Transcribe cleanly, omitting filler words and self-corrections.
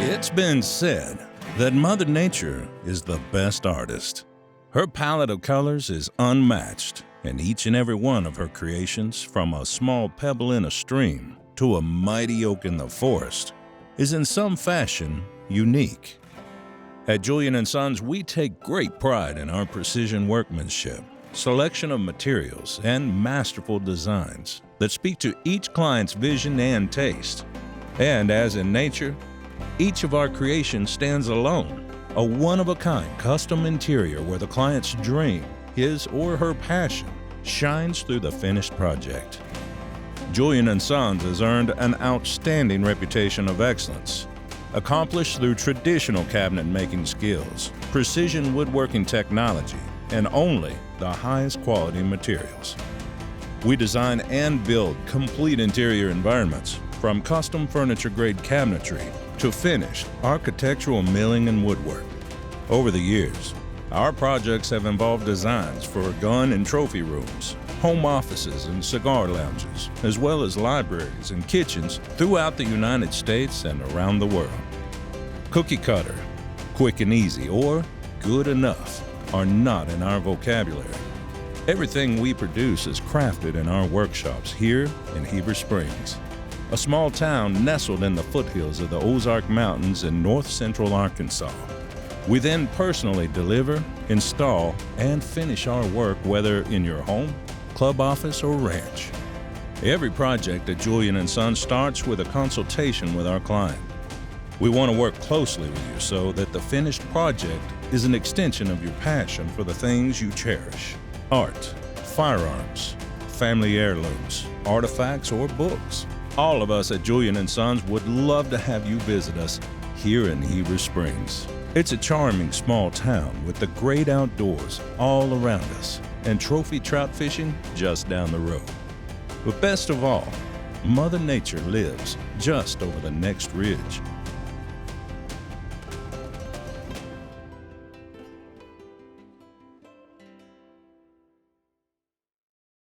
It's been said that Mother Nature is the best artist. Her palette of colors is unmatched, and each and every one of her creations, from a small pebble in a stream to a mighty oak in the forest, is in some fashion unique. At Julian Sons, we take great pride in our precision workmanship, selection of materials, and masterful designs that speak to each client's vision and taste. And as in nature, each of our creations stands alone, a one-of-a-kind custom interior where the client's dream, his or her passion, shines through the finished project. Julian Sons has earned an outstanding reputation of excellence, accomplished through traditional cabinet-making skills, precision woodworking technology, and only the highest quality materials. We design and build complete interior environments, from custom furniture-grade cabinetry to finished architectural milling and woodwork. Over the years, our projects have involved designs for gun and trophy rooms, home offices and cigar lounges, as well as libraries and kitchens throughout the United States and around the world. Cookie cutter, quick and easy, or good enough are not in our vocabulary. Everything we produce is crafted in our workshops here in Heber Springs, a small town nestled in the foothills of the Ozark Mountains in north-central Arkansas. We then personally deliver, install, and finish our work whether in your home, club office, or ranch. Every project at Julian Sons starts with a consultation with our client. We want to work closely with you so that the finished project is an extension of your passion for the things you cherish: art, firearms, family heirlooms, artifacts, or books. All of us at Julian Sons would love to have you visit us here in Heber Springs. It's a charming small town with the great outdoors all around us and trophy trout fishing just down the road. But best of all, Mother Nature lives just over the next ridge.